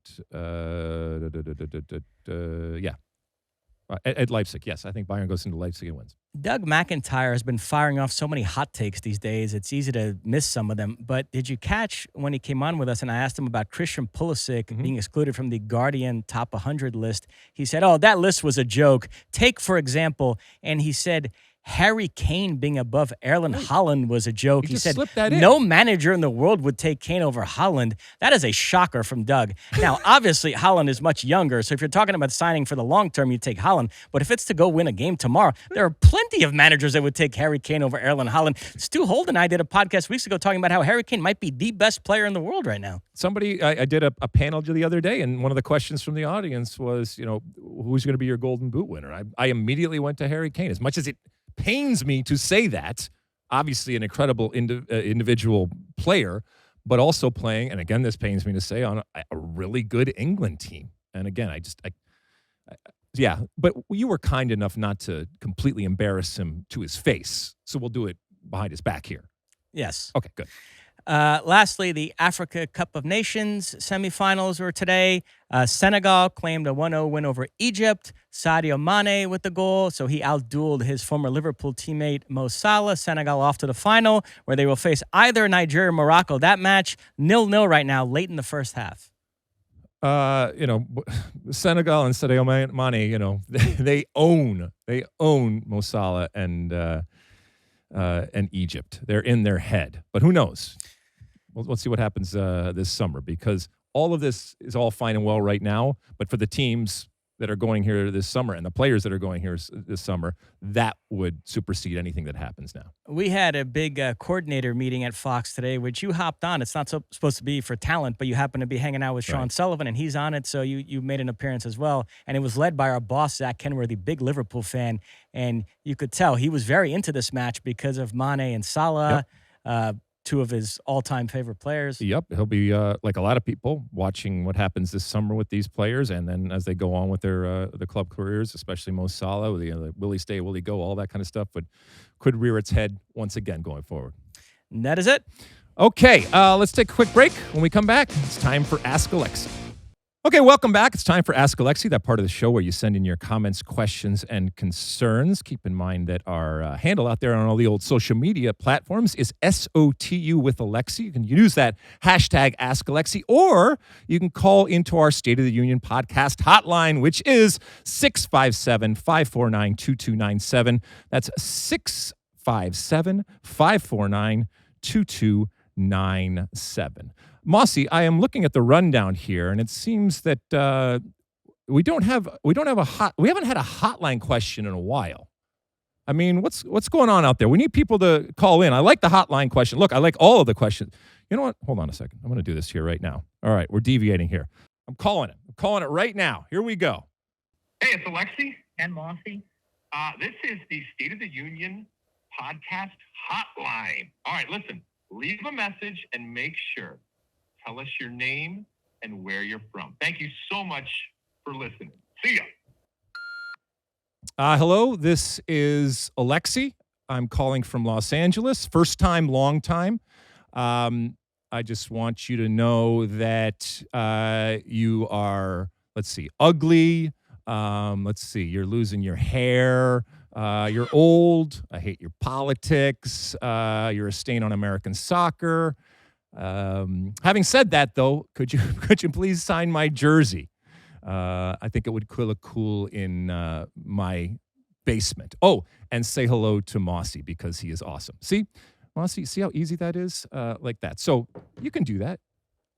at Leipzig, yes. I think Bayern goes into Leipzig and wins.
Doug McIntyre has been firing off so many hot takes these days. It's easy to miss some of them. But did you catch when he came on with us and I asked him about Christian Pulisic being excluded from the Guardian Top 100 list? He said, that list was a joke. Take, for example, and he said Harry Kane being above Erling Haaland was a joke. He said no manager in the world would take Kane over Haaland. That is a shocker from Doug. Now, obviously, Haaland is much younger, so if you're talking about signing for the long term, you take Haaland. But if it's to go win a game tomorrow, there are plenty of managers that would take Harry Kane over Erling Haaland. Stu Holt and I did a podcast weeks ago talking about how Harry Kane might be the best player in the world right now.
I did a panel the other day, and one of the questions from the audience was, who's going to be your Golden Boot winner? I immediately went to Harry Kane. As much as it pains me to say that, obviously an incredible individual player, but also playing, and again, this pains me to say, on a really good England team. And again, but you were kind enough not to completely embarrass him to his face, so we'll do it behind his back here.
Yes.
Okay, good.
Lastly, the Africa Cup of Nations semifinals were today. Senegal claimed a 1-0 win over Egypt. Sadio Mane with the goal, so he outdueled his former Liverpool teammate Mo Salah. Senegal off to the final, where they will face either Nigeria or Morocco. That match 0-0 right now, late in the first half.
Senegal and Sadio Mane, they own Mo Salah and Egypt. They're in their head, but who knows? Let's see what happens this summer, because all of this is all fine and well right now, but for the teams that are going here this summer and the players that are going here this summer, that would supersede anything that happens now.
We had a big coordinator meeting at Fox today, which you hopped on. It's not supposed to be for talent, but you happen to be hanging out with Sean Sullivan, and he's on it, so you made an appearance as well. And it was led by our boss, Zach Kenworthy, big Liverpool fan, and you could tell he was very into this match because of Mane and Salah. Yep. Two of his all-time favorite players. Yep,
he'll be, like a lot of people, watching what happens this summer with these players, and then as they go on with their club careers, especially Mo Salah, will he stay, will he go, all that kind of stuff, but could rear its head once again going forward.
And that is it.
Okay, let's take a quick break. When we come back, it's time for Ask Alexi. Okay, welcome back. It's time for Ask Alexi, that part of the show where you send in your comments, questions, and concerns. Keep in mind that our handle out there on all the old social media platforms is SOTU with Alexi. You can use that hashtag AskAlexi, or you can call into our State of the Union podcast hotline, which is 657-549-2297. That's 657-549-2297. Mossy, I am looking at the rundown here, and it seems that we haven't had a hotline question in a while. I mean, what's going on out there? We need people to call in. I like the hotline question. Look, I like all of the questions. You know what? Hold on a second. I'm going to do this here right now. All right, we're deviating here. I'm calling it right now. Here we go.
Hey, it's Alexi
and Mossy.
This is the State of the Union podcast hotline. All right, listen, leave a message and make sure. Tell us your name and where you're from. Thank you so much for listening. See ya.
Hello, this is Alexi. I'm calling from Los Angeles. First time, long time. I just want you to know that you are, ugly. You're losing your hair. You're old. I hate your politics. You're a stain on American soccer. Having said that, though, could you please sign my jersey? I think it would look cool in my basement. Oh, and say hello to Mossy because he is awesome. See, Mossy, see how easy that is? Like that. So you can do that.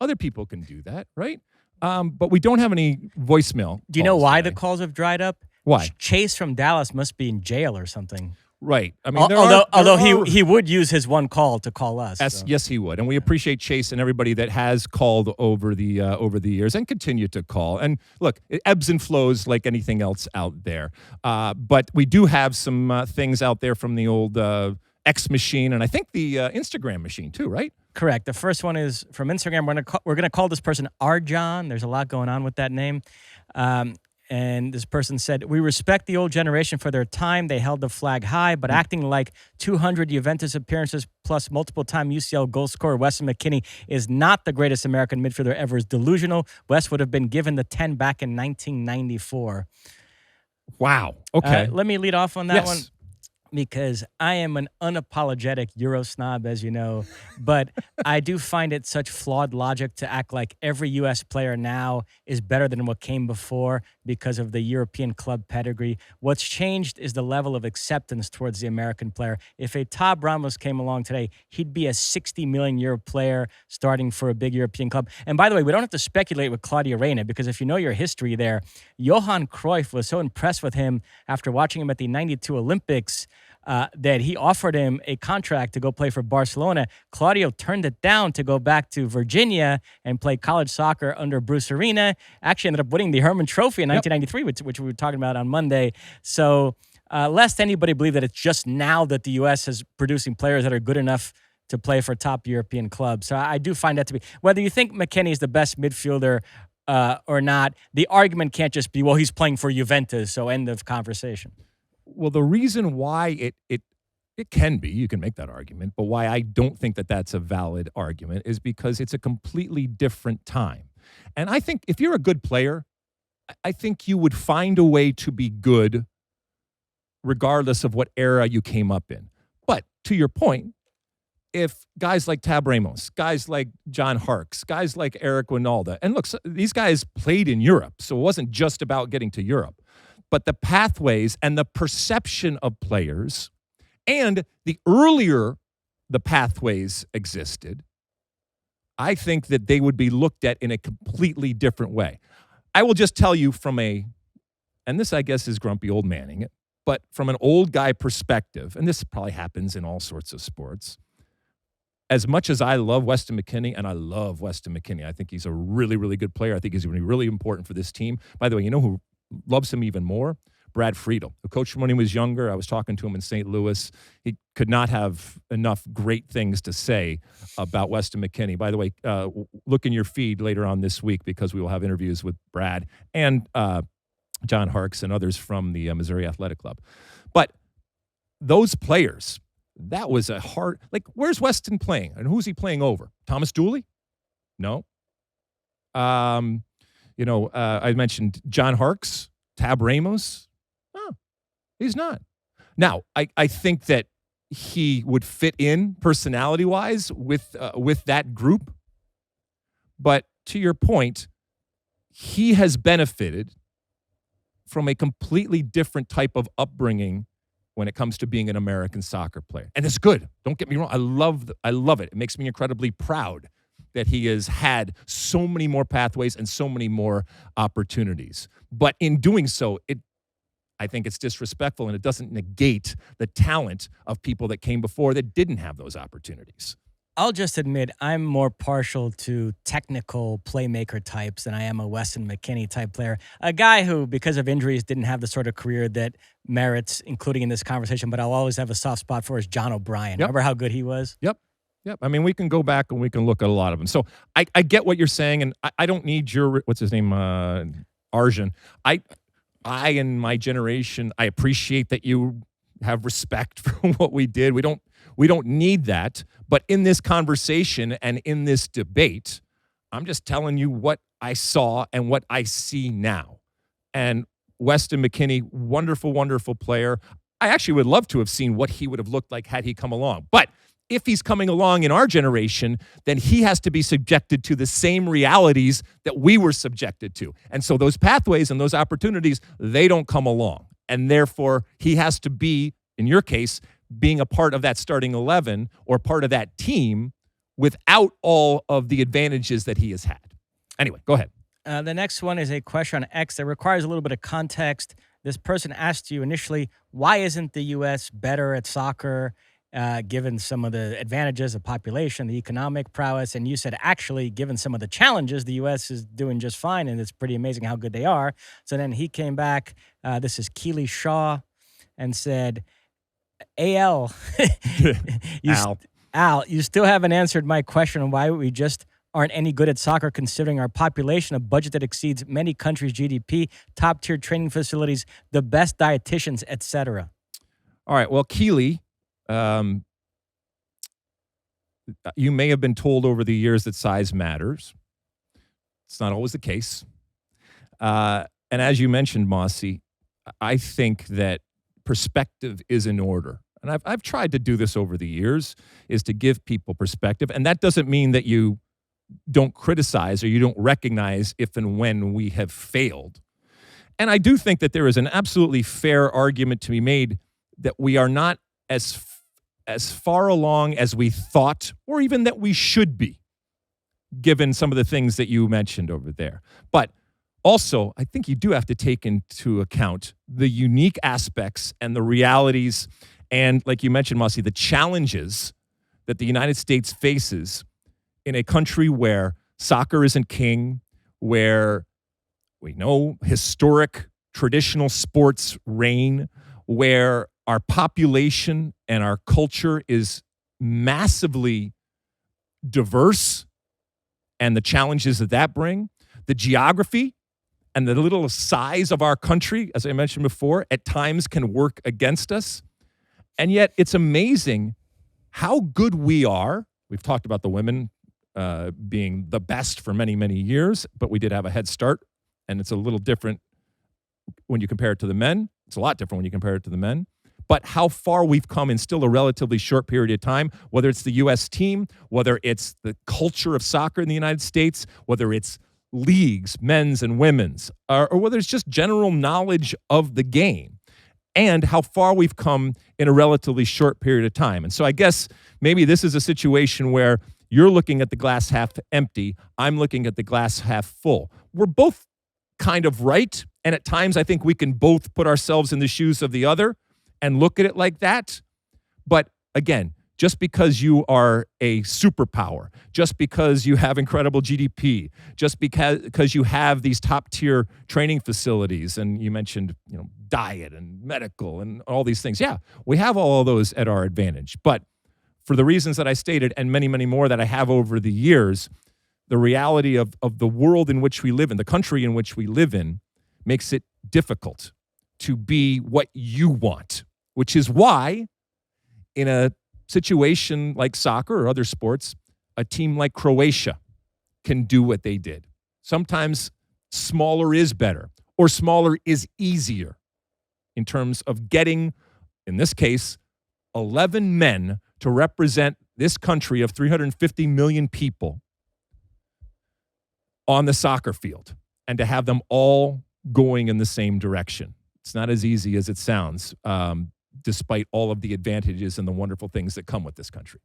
Other people can do that, right? But we don't have any voicemail.
Do you know why the calls have dried up?
Why?
Chase from Dallas must be in jail or something.
Right. I mean,
although he would use his one call to call us.
Yes, he would, and we appreciate Chase and everybody that has called over the years and continue to call. And look, it ebbs and flows like anything else out there. But we do have some things out there from the old X machine, and I think the Instagram machine too, right?
Correct. The first one is from Instagram. We're gonna call this person Arjan. There's a lot going on with that name. And this person said, we respect the old generation for their time. They held the flag high, but acting like 200 Juventus appearances plus multiple-time UCL goal scorer Weston McKennie is not the greatest American midfielder ever is delusional. West would have been given the 10 back in 1994.
Wow. Okay.
Let me lead off on that one. Because I am an unapologetic Euro snob, as you know, but I do find it such flawed logic to act like every U.S. player now is better than what came before because of the European club pedigree. What's changed is the level of acceptance towards the American player. If a Tab Ramos came along today, he'd be a 60 million euro player starting for a big European club. And by the way, we don't have to speculate with Claudio Reyna because if you know your history there, Johan Cruyff was so impressed with him after watching him at the 92 Olympics that he offered him a contract to go play for Barcelona. Claudio turned it down to go back to Virginia and play college soccer under Bruce Arena. Actually ended up winning the Hermann Trophy in 1993, which we were talking about on Monday. So lest anybody believe that it's just now that the U.S. is producing players that are good enough to play for top European clubs. So I do find that to be, whether you think McKennie is the best midfielder or not, the argument can't just be, well, he's playing for Juventus, so end of conversation.
Well, the reason why it can be, you can make that argument, but why I don't think that that's a valid argument is because it's a completely different time. And I think if you're a good player, I think you would find a way to be good regardless of what era you came up in. But to your point, if guys like Tab Ramos, guys like John Harkes, guys like Eric Winalda, and look, these guys played in Europe, so it wasn't just about getting to Europe. But the pathways and the perception of players, and the earlier the pathways existed, I think that they would be looked at in a completely different way. I will just tell you and this I guess is grumpy old manning it, but from an old guy perspective, and this probably happens in all sorts of sports, as much as I love Weston McKennie, and I love Weston McKennie, I think he's a really, really good player. I think he's going to be really important for this team. By the way, you know who loves him even more? Brad Friedel, who coached him when he was younger. I was talking to him in St. Louis. He could not have enough great things to say about Weston McKennie. By the way, look in your feed later on this week because we will have interviews with Brad and John Harkes and others from the Missouri Athletic Club. But those players, that was a hard, where's Weston playing? And who's he playing over? Thomas Dooley? No. I mentioned John Harkes, Tab Ramos. No, he's not. Now, I think that he would fit in personality-wise with that group. But to your point, he has benefited from a completely different type of upbringing when it comes to being an American soccer player. And it's good. Don't get me wrong. I love it. It makes me incredibly proud that he has had so many more pathways and so many more opportunities. But in doing so, I think it's disrespectful, and it doesn't negate the talent of people that came before that didn't have those opportunities.
I'll just admit I'm more partial to technical playmaker types than I am a Weston McKennie type player. A guy who, because of injuries, didn't have the sort of career that merits including in this conversation, but I'll always have a soft spot for is John O'Brien. Yep. Remember how good he was?
Yep. I mean, we can go back and we can look at a lot of them. So I get what you're saying, and I don't need your, what's his name, Arjan. I in my generation, I appreciate that you have respect for what we did. We don't need that. But in this conversation and in this debate, I'm just telling you what I saw and what I see now. And Weston McKennie, wonderful, wonderful player. I actually would love to have seen what he would have looked like had he come along. But if he's coming along in our generation, then he has to be subjected to the same realities that we were subjected to. And so those pathways and those opportunities, they don't come along. And therefore, he has to be, in your case, being a part of that starting 11 or part of that team without all of the advantages that he has had. Anyway, go ahead.
The next one is a question on X that requires a little bit of context. This person asked you initially, why isn't the U.S. better at soccer, given some of the advantages of population, the economic prowess? And you said, actually, given some of the challenges, the U.S. is doing just fine, and it's pretty amazing how good they are. So then he came back, this is Keely Shaw, and said, Al, you still haven't answered my question on why we just aren't any good at soccer, considering our population, a budget that exceeds many countries' GDP, top-tier training facilities, the best dietitians, etc.
All right. Well, Keely, you may have been told over the years that size matters. It's not always the case. And as you mentioned, Mossy, I think that perspective is in order. And I've tried to do this over the years, is to give people perspective. And that doesn't mean that you don't criticize or you don't recognize if and when we have failed. And I do think that there is an absolutely fair argument to be made that we are not as far along as we thought, or even that we should be, given some of the things that you mentioned over there. But also, I think you do have to take into account the unique aspects and the realities and, like you mentioned, Mossy, the challenges that the United States faces in a country where soccer isn't king, where we know historic traditional sports reign, where our population and our culture is massively diverse, and the challenges that bring, the geography and the little size of our country, as I mentioned before, at times can work against us. And yet it's amazing how good we are. We've talked about the women being the best for many, many years, but we did have a head start, and it's a little different when you compare it to the men. It's a lot different when you compare it to the men. But how far we've come in still a relatively short period of time, whether it's the U.S. team, whether it's the culture of soccer in the United States, whether it's leagues, men's and women's, or whether it's just general knowledge of the game, and how far we've come in a relatively short period of time. And so I guess maybe this is a situation where you're looking at the glass half empty, I'm looking at the glass half full. We're both kind of right, and at times I think we can both put ourselves in the shoes of the other and look at it like that. But again, just because you are a superpower, just because you have incredible GDP, just because you have these top-tier training facilities, and you mentioned, diet and medical and all these things. Yeah, we have all of those at our advantage. But for the reasons that I stated, and many, many more that I have over the years, the reality of the world in which we live in, the country in which we live in, makes it difficult to be what you want, which is why in a situation like soccer or other sports, a team like Croatia can do what they did. Sometimes smaller is better, or smaller is easier in terms of getting, in this case, 11 men to represent this country of 350 million people on the soccer field and to have them all going in the same direction. It's not as easy as it sounds, despite all of the advantages and the wonderful things that come with this country.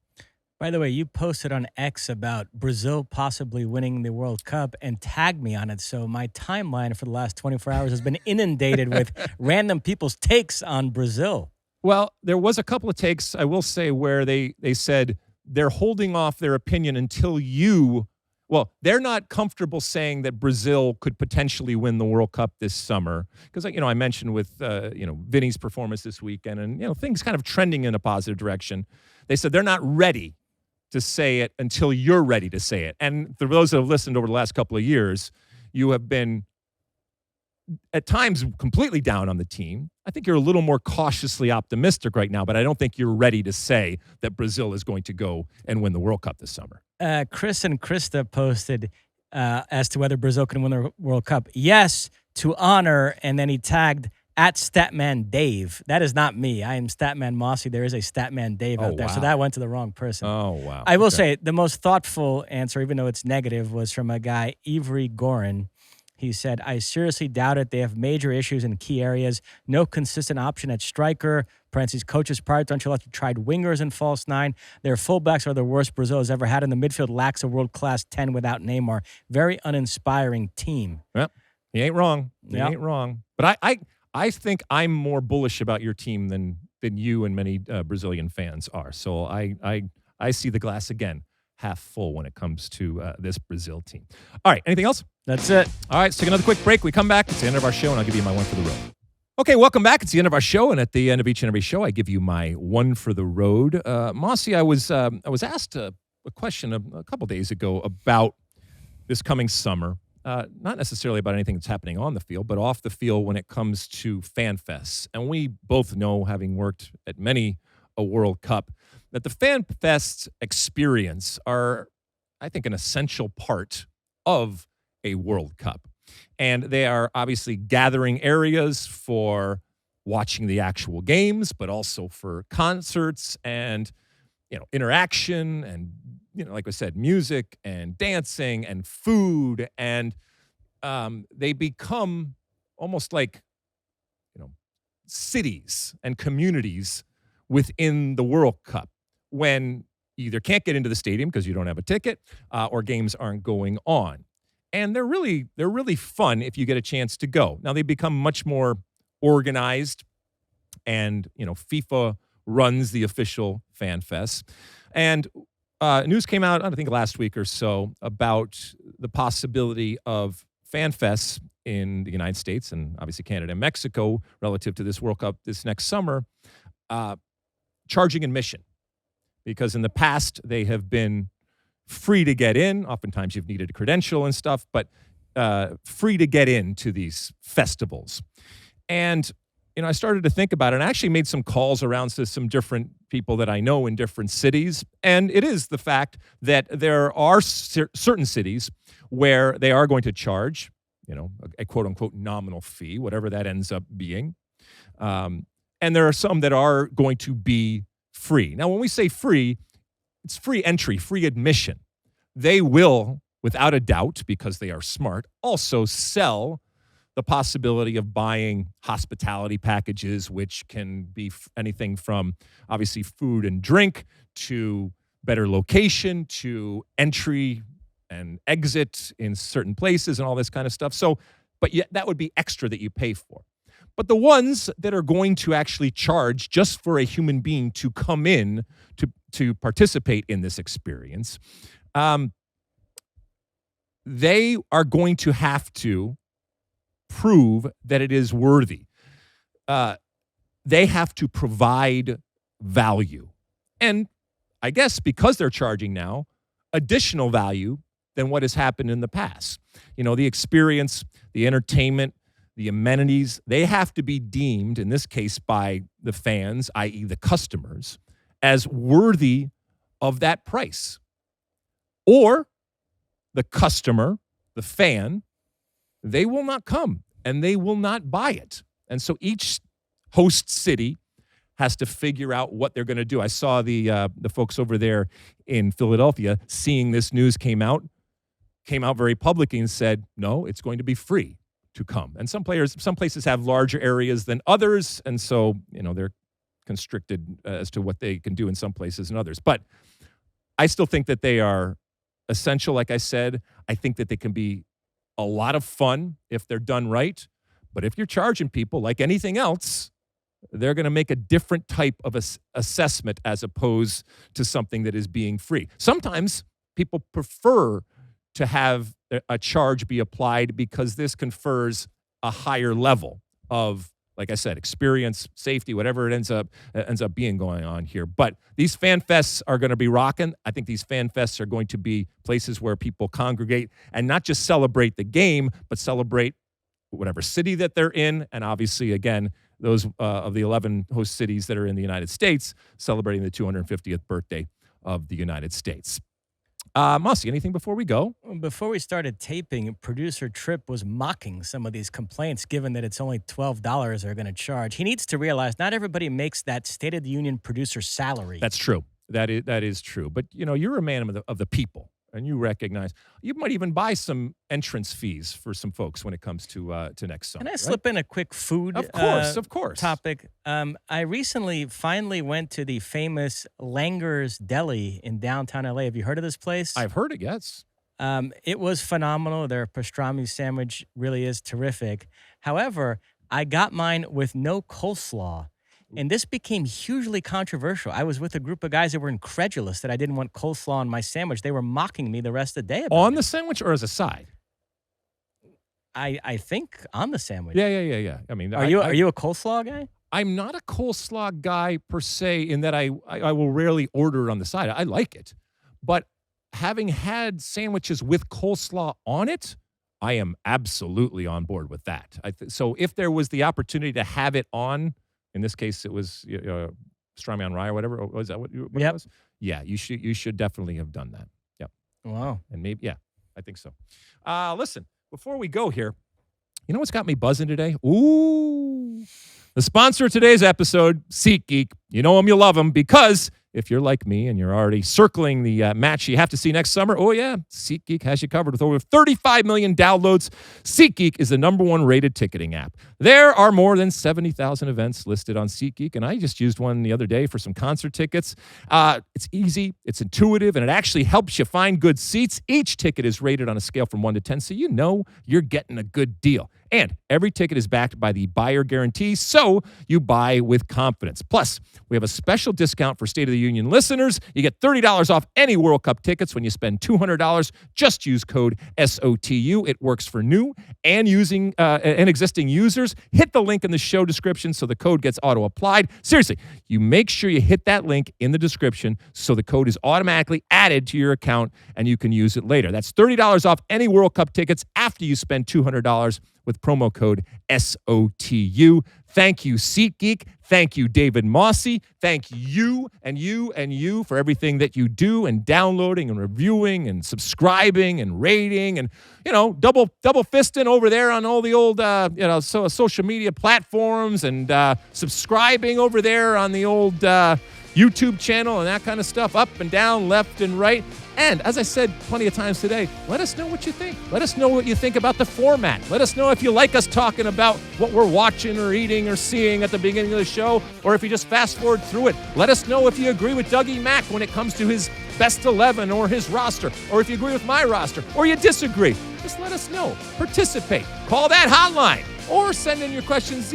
By the way, you posted on X about Brazil possibly winning the World Cup and tagged me on it. So my timeline for the last 24 hours has been inundated with random people's takes on Brazil.
Well, there was a couple of takes, I will say, where they said they're holding off their opinion until they're not comfortable saying that Brazil could potentially win the World Cup this summer. Because, I mentioned with, Vinny's performance this weekend and, things kind of trending in a positive direction. They said they're not ready to say it until you're ready to say it. And for those that have listened over the last couple of years, you have been at times completely down on the team. I think you're a little more cautiously optimistic right now, but I don't think you're ready to say that Brazil is going to go and win the World Cup this summer.
Chris and Krista posted as to whether Brazil can win the World Cup. Yes, to honor, and then he tagged at Statman Dave. That is not me. I am Statman Mossy. There is a Statman Dave out there. So that went to the wrong person.
Oh, wow.
I will say the most thoughtful answer, even though it's negative, was from a guy, Avery Gorin. He said, I seriously doubt it. They have major issues in key areas. No consistent option at striker. Parentheses, coaches prior to Ancelotti tried wingers in false nine. Their fullbacks are the worst Brazil has ever had. In the midfield lacks a world-class 10 without Neymar. Very uninspiring team.
Yep. He ain't wrong. He ain't wrong. But I think I'm more bullish about your team than you and many Brazilian fans are. So I see the glass again half full when it comes to this Brazil team. All right. Anything else?
That's it.
All right. Let's take another quick break. We come back. It's the end of our show, and I'll give you my one for the road. Okay, welcome back. It's the end of our show, and at the end of each and every show, I give you my one for the road. Mossy, I was asked a question a couple days ago about this coming summer. Not necessarily about anything that's happening on the field, but off the field when it comes to fan fests. And we both know, having worked at many a World Cup, that the fan fest experience are, I think, an essential part of a World Cup. And they are obviously gathering areas for watching the actual games, but also for concerts and, interaction and, like I said, music and dancing and food. And they become almost like, cities and communities within the World Cup when you either can't get into the stadium because you don't have a ticket or games aren't going on. And they're really fun if you get a chance to go. Now, they become much more organized, and, FIFA runs the official fan fest. And news came out, I think last week or so, about the possibility of fan fests in the United States and obviously Canada and Mexico relative to this World Cup this next summer, charging admission. Because in the past, they have been free to get in. Oftentimes you've needed a credential and stuff, but free to get into these festivals. And, I started to think about it, and I actually made some calls around to some different people that I know in different cities. And it is the fact that there are certain cities where they are going to charge, a quote unquote nominal fee, whatever that ends up being. And there are some that are going to be free. Now, when we say free, it's free entry, free admission. They will, without a doubt, because they are smart, also sell the possibility of buying hospitality packages, which can be anything from obviously food and drink to better location to entry and exit in certain places and all this kind of stuff. So, but yet that would be extra that you pay for. But the ones that are going to actually charge just for a human being to come in to participate in this experience, they are going to have to prove that it is worthy. They have to provide value. And I guess because they're charging now, additional value than what has happened in the past. The experience, the entertainment, the amenities, they have to be deemed, in this case by the fans, i.e. the customers, as worthy of that price. Or the customer, the fan, they will not come and they will not buy it. And so each host city has to figure out what they're going to do. I saw the folks over there in Philadelphia, seeing this news came out very publicly and said, no, it's going to be free to come. And some places have larger areas than others, and so they're constricted as to what they can do in some places and others. But I still think that they are essential. Like I said, I think that they can be a lot of fun if they're done right. But if you're charging people like anything else, they're going to make a different type of assessment as opposed to something that is being free. Sometimes people prefer to have a charge be applied because this confers a higher level of, like I said, experience, safety, whatever it ends up being going on here. But these fan fests are going to be rocking. I think these fan fests are going to be places where people congregate and not just celebrate the game, but celebrate whatever city that they're in. And obviously, again, those of the 11 host cities that are in the United States celebrating the 250th birthday of the United States. Mussie, anything before we go?
Before we started taping, producer Tripp was mocking some of these complaints, given that it's only $12 they're going to charge. He needs to realize not everybody makes that State of the Union producer salary.
That's true. That is true. But, you're a man of the people, and you recognize you might even buy some entrance fees for some folks when it comes to next summer.
Can I slip in a quick food
of course.
topic? I recently finally went to the famous Langer's Deli in downtown LA. Have you heard of this place?
I've heard it, yes.
It was phenomenal. Their pastrami sandwich really is terrific. However, I got mine with no coleslaw. And this became hugely controversial. I was with a group of guys that were incredulous that I didn't want coleslaw on my sandwich. They were mocking me the rest of the day about
On
it.
the sandwich or as a side?
I think on the sandwich.
Yeah. I mean,
are you a coleslaw guy?
I'm not a coleslaw guy per se in that I will rarely order it on the side. I like it. But having had sandwiches with coleslaw on it, I am absolutely on board with that. So if there was the opportunity to have it on, in this case, it was pastrami on rye or whatever. Was that what it was? Yeah, you should definitely have done that. Yep.
Wow.
And maybe, yeah, I think so. Listen, before we go here, you know what's got me buzzing today? Ooh. The sponsor of today's episode, SeatGeek. You know him, you love him, because if you're like me and you're already circling the match you have to see next summer, oh yeah, SeatGeek has you covered with over 35 million downloads. SeatGeek is the #1 rated ticketing app. There are more than 70,000 events listed on SeatGeek, and I just used one the other day for some concert tickets. It's easy, it's intuitive, and it actually helps you find good seats. Each ticket is rated on a scale from 1 to 10, so you know you're getting a good deal. And every ticket is backed by the buyer guarantee, so you buy with confidence. Plus, we have a special discount for State of the Union listeners. You get $30 off any World Cup tickets when you spend $200. Just use code SOTU. It works for new and existing users. Hit the link in the show description so the code gets auto-applied. Seriously, you make sure you hit that link in the description so the code is automatically added to your account and you can use it later. That's $30 off any World Cup tickets after you spend $200 with promo code SOTU. Thank you, SeatGeek. Thank you, David Mossy. Thank you and you for everything that you do, and downloading and reviewing and subscribing and rating and, double fisting over there on all the old, social media platforms, and subscribing over there on the old YouTube channel and that kind of stuff, up and down, left and right. And as I said plenty of times today, let us know what you think. Let us know what you think about the format. Let us know if you like us talking about what we're watching or eating or seeing at the beginning of the show, or if you just fast forward through it. Let us know if you agree with Dougie Mack when it comes to his best 11 or his roster, or if you agree with my roster, or you disagree. Just let us know. Participate. Call that hotline, or send in your questions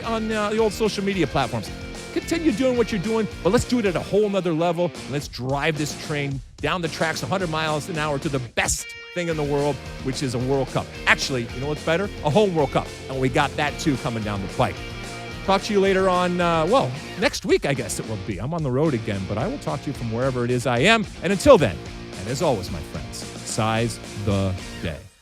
on the old social media platforms. Continue doing what you're doing, but let's do it at a whole nother level. Let's drive this train down the tracks 100 miles an hour to the best thing in the world, which is a World Cup. Actually, you know what's better? A home World Cup. And we got that too coming down the pipe. Talk to you later on, next week, I guess it will be. I'm on the road again, but I will talk to you from wherever it is I am. And until then, and as always, my friends, size the day.